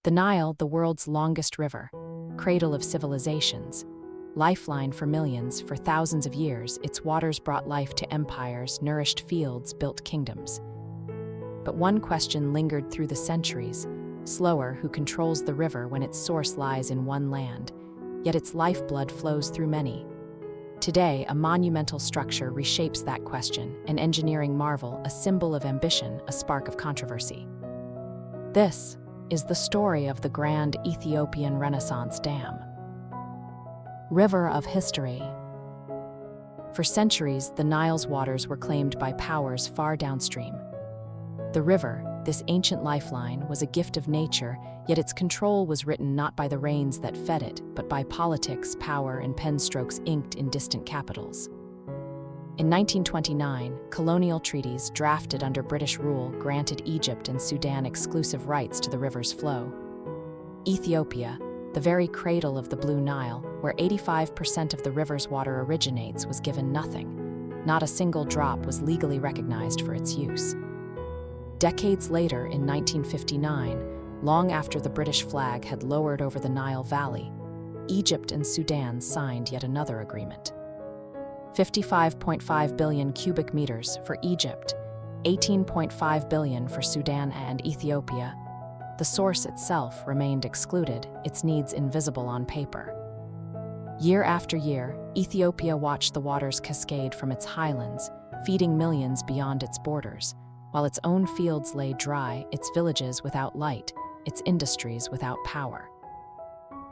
The Nile, the world's longest river, cradle of civilizations, lifeline for millions. For thousands of years, its waters brought life to empires, nourished fields, built kingdoms. But one question lingered through the centuries: slower, who controls the river when its source lies in one land, yet its lifeblood flows through many? Today, a monumental structure reshapes that question, an engineering marvel, a symbol of ambition, a spark of controversy. This is the story of the Grand Ethiopian Renaissance Dam. River of history. For centuries, the Nile's waters were claimed by powers far downstream. The river, this ancient lifeline, was a gift of nature, yet its control was written not by the rains that fed it, but by politics, power, and pen strokes inked in distant capitals. In 1929, colonial treaties drafted under British rule granted Egypt and Sudan exclusive rights to the river's flow. Ethiopia, the very cradle of the Blue Nile, where 85% of the river's water originates, was given nothing. Not a single drop was legally recognized for its use. Decades later, in 1959, long after the British flag had lowered over the Nile Valley, Egypt and Sudan signed yet another agreement. 55.5 billion cubic meters for Egypt, 18.5 billion for Sudan and Ethiopia. The source itself remained excluded, its needs invisible on paper. Year after year, Ethiopia watched the waters cascade from its highlands, feeding millions beyond its borders, while its own fields lay dry, its villages without light, its industries without power.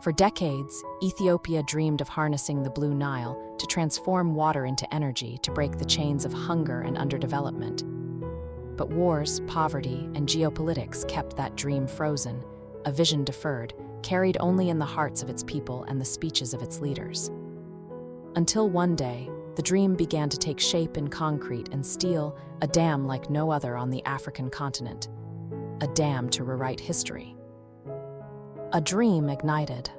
For decades, Ethiopia dreamed of harnessing the Blue Nile to transform water into energy, to break the chains of hunger and underdevelopment. But wars, poverty, and geopolitics kept that dream frozen, a vision deferred, carried only in the hearts of its people and the speeches of its leaders. Until one day, the dream began to take shape in concrete and steel, a dam like no other on the African continent. A dam to rewrite history. A dream ignited.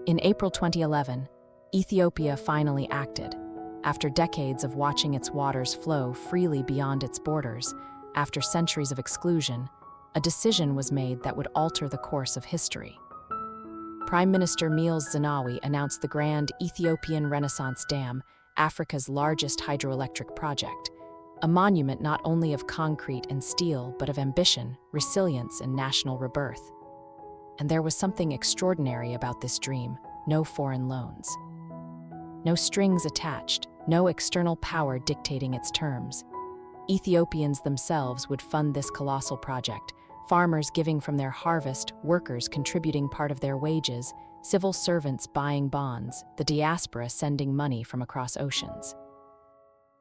In April 2011, Ethiopia finally acted. After decades of watching its waters flow freely beyond its borders, after centuries of exclusion, a decision was made that would alter the course of history. Prime Minister Meles Zenawi announced the Grand Ethiopian Renaissance Dam, Africa's largest hydroelectric project, a monument not only of concrete and steel, but of ambition, resilience, and national rebirth. And there was something extraordinary about this dream: no foreign loans. No strings attached, no external power dictating its terms. Ethiopians themselves would fund this colossal project, farmers giving from their harvest, workers contributing part of their wages, civil servants buying bonds, the diaspora sending money from across oceans.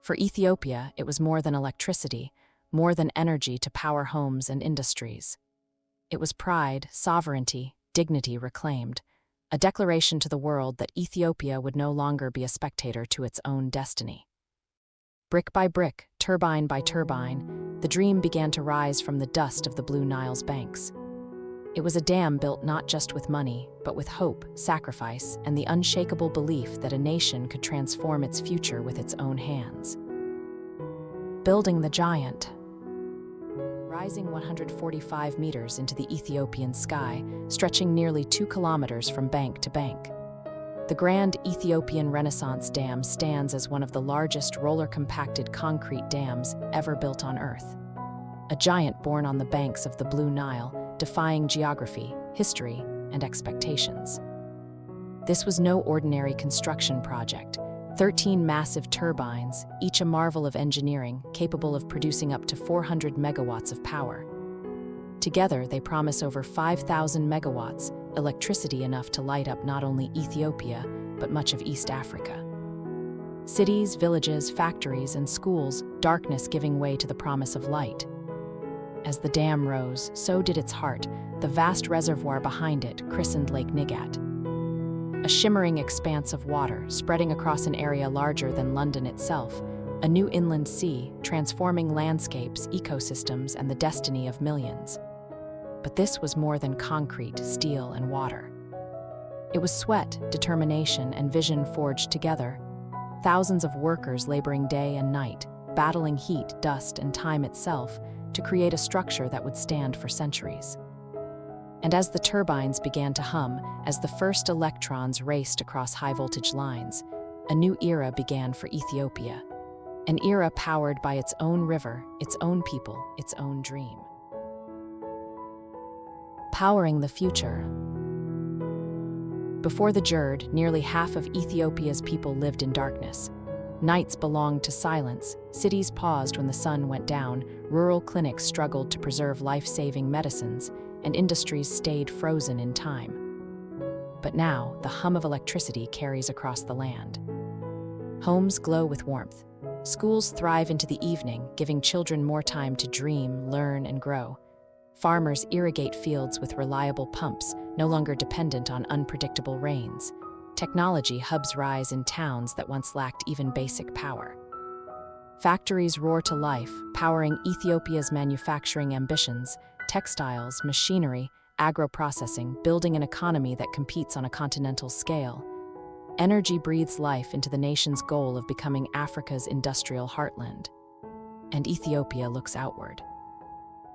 For Ethiopia, it was more than electricity, more than energy to power homes and industries. It was pride, sovereignty, dignity reclaimed, a declaration to the world that Ethiopia would no longer be a spectator to its own destiny. Brick by brick, turbine by turbine, the dream began to rise from the dust of the Blue Nile's banks. It was a dam built not just with money, but with hope, sacrifice, and the unshakable belief that a nation could transform its future with its own hands. Building the giant. Rising 145 meters into the Ethiopian sky, stretching nearly 2 kilometers from bank to bank. The Grand Ethiopian Renaissance Dam stands as one of the largest roller-compacted concrete dams ever built on Earth. A giant born on the banks of the Blue Nile, defying geography, history, and expectations. This was no ordinary construction project. 13 massive turbines, each a marvel of engineering, capable of producing up to 400 megawatts of power. Together, they promise over 5,000 megawatts, electricity enough to light up not only Ethiopia, but much of East Africa. Cities, villages, factories, and schools, darkness giving way to the promise of light. As the dam rose, so did its heart, the vast reservoir behind it, christened Lake Nigat. A shimmering expanse of water, spreading across an area larger than London itself, a new inland sea, transforming landscapes, ecosystems, and the destiny of millions. But this was more than concrete, steel, and water. It was sweat, determination, and vision forged together. Thousands of workers laboring day and night, battling heat, dust, and time itself to create a structure that would stand for centuries. And as the turbines began to hum, as the first electrons raced across high-voltage lines, a new era began for Ethiopia. An era powered by its own river, its own people, its own dream. Powering the future. Before the GERD, nearly half of Ethiopia's people lived in darkness. Nights belonged to silence, cities paused when the sun went down, rural clinics struggled to preserve life-saving medicines, and industries stayed frozen in time. But now, the hum of electricity carries across the land. Homes glow with warmth. Schools thrive into the evening, giving children more time to dream, learn, and grow. Farmers irrigate fields with reliable pumps, no longer dependent on unpredictable rains. Technology hubs rise in towns that once lacked even basic power. Factories roar to life, powering Ethiopia's manufacturing ambitions, textiles, machinery, agro-processing, building an economy that competes on a continental scale. Energy breathes life into the nation's goal of becoming Africa's industrial heartland. And Ethiopia looks outward.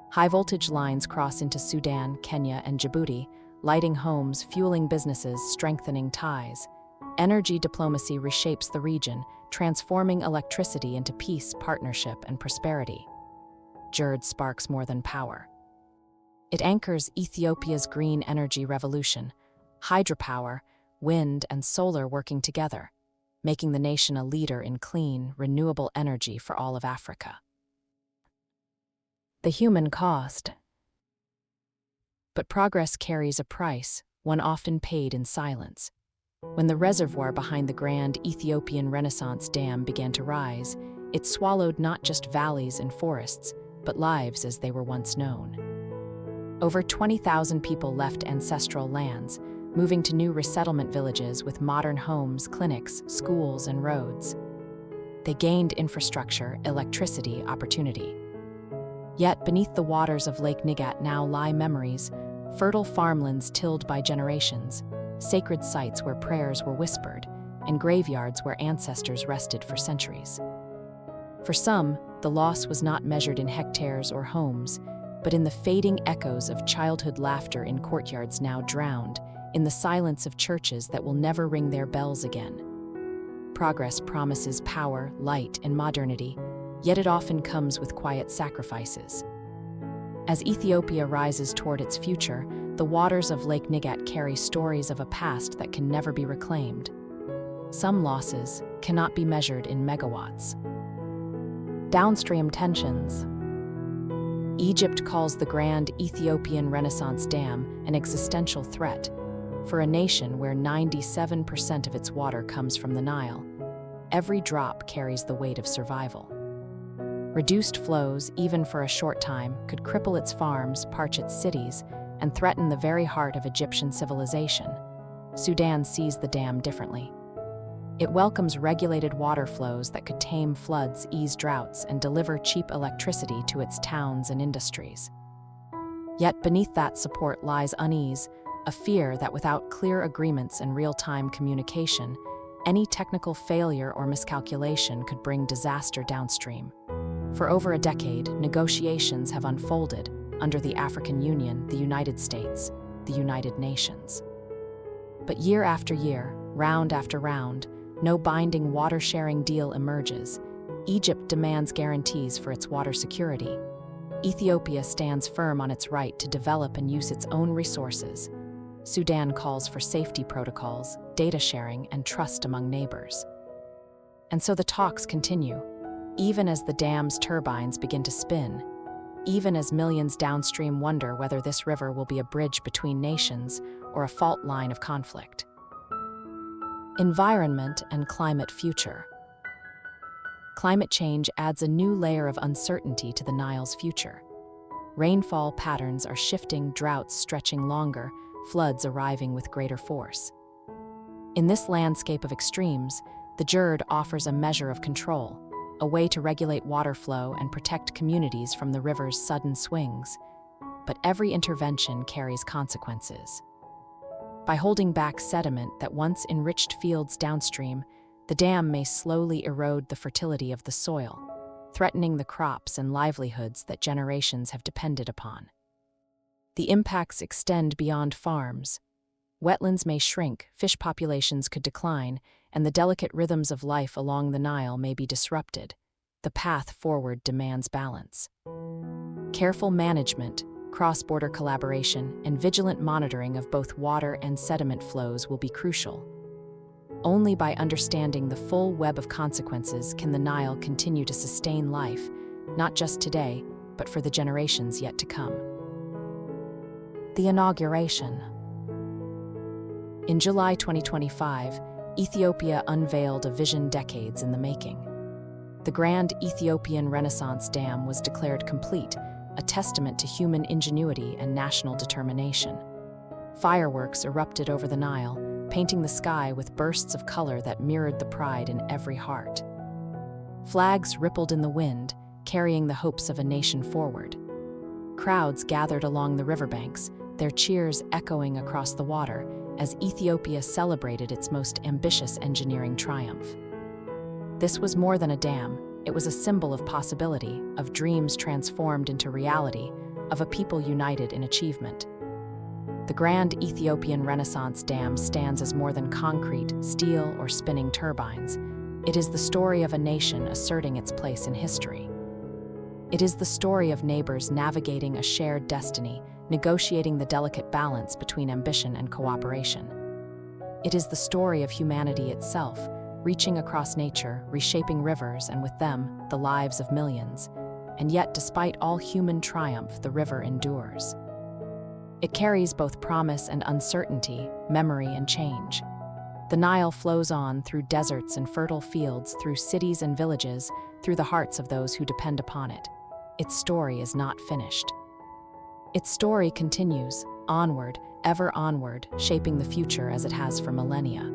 High-voltage lines cross into Sudan, Kenya, and Djibouti, lighting homes, fueling businesses, strengthening ties. Energy diplomacy reshapes the region, transforming electricity into peace, partnership, and prosperity. GERD sparks more than power. It anchors Ethiopia's green energy revolution, hydropower, wind, and solar working together, making the nation a leader in clean, renewable energy for all of Africa. The human cost. But progress carries a price, one often paid in silence. When the reservoir behind the Grand Ethiopian Renaissance Dam began to rise, it swallowed not just valleys and forests, but lives as they were once known. Over 20,000 people left ancestral lands, moving to new resettlement villages with modern homes, clinics, schools, and roads. They gained infrastructure, electricity, opportunity. Yet beneath the waters of Lake Nigat now lie memories, fertile farmlands tilled by generations, sacred sites where prayers were whispered, and graveyards where ancestors rested for centuries. For some, the loss was not measured in hectares or homes, but in the fading echoes of childhood laughter in courtyards now drowned, in the silence of churches that will never ring their bells again. Progress promises power, light, and modernity, yet it often comes with quiet sacrifices. As Ethiopia rises toward its future, the waters of Lake Nigat carry stories of a past that can never be reclaimed. Some losses cannot be measured in megawatts. Downstream tensions. Egypt calls the Grand Ethiopian Renaissance Dam an existential threat. For a nation where 97% of its water comes from the Nile, every drop carries the weight of survival. Reduced flows, even for a short time, could cripple its farms, parch its cities, and threaten the very heart of Egyptian civilization. Sudan sees the dam differently. It welcomes regulated water flows that could tame floods, ease droughts, and deliver cheap electricity to its towns and industries. Yet beneath that support lies unease, a fear that without clear agreements and real-time communication, any technical failure or miscalculation could bring disaster downstream. For over a decade, negotiations have unfolded under the African Union, the United States, the United Nations. But year after year, round after round, no binding water-sharing deal emerges. Egypt demands guarantees for its water security. Ethiopia stands firm on its right to develop and use its own resources. Sudan calls for safety protocols, data sharing, and trust among neighbors. And so the talks continue, even as the dam's turbines begin to spin, even as millions downstream wonder whether this river will be a bridge between nations or a fault line of conflict. Environment and climate future. Climate change adds a new layer of uncertainty to the Nile's future. Rainfall patterns are shifting, droughts stretching longer, floods arriving with greater force. In this landscape of extremes, the GERD offers a measure of control, a way to regulate water flow and protect communities from the river's sudden swings. But every intervention carries consequences. By holding back sediment that once enriched fields downstream, the dam may slowly erode the fertility of the soil, threatening the crops and livelihoods that generations have depended upon. The impacts extend beyond farms. Wetlands may shrink, fish populations could decline, and the delicate rhythms of life along the Nile may be disrupted. The path forward demands balance. Careful management, cross-border collaboration, and vigilant monitoring of both water and sediment flows will be crucial. Only by understanding the full web of consequences can the Nile continue to sustain life, not just today, but for the generations yet to come. The inauguration. In July 2025, Ethiopia unveiled a vision decades in the making. The Grand Ethiopian Renaissance Dam was declared complete, a testament to human ingenuity and national determination. Fireworks erupted over the Nile, painting the sky with bursts of color that mirrored the pride in every heart. Flags rippled in the wind, carrying the hopes of a nation forward. Crowds gathered along the riverbanks, their cheers echoing across the water as Ethiopia celebrated its most ambitious engineering triumph. This was more than a dam. It was a symbol of possibility, of dreams transformed into reality, of a people united in achievement. The Grand Ethiopian Renaissance Dam stands as more than concrete, steel, or spinning turbines. It is the story of a nation asserting its place in history. It is the story of neighbors navigating a shared destiny, negotiating the delicate balance between ambition and cooperation. It is the story of humanity itself, reaching across nature, reshaping rivers, and with them, the lives of millions. And yet, despite all human triumph, the river endures. It carries both promise and uncertainty, memory and change. The Nile flows on through deserts and fertile fields, through cities and villages, through the hearts of those who depend upon it. Its story is not finished. Its story continues, onward, ever onward, shaping the future as it has for millennia.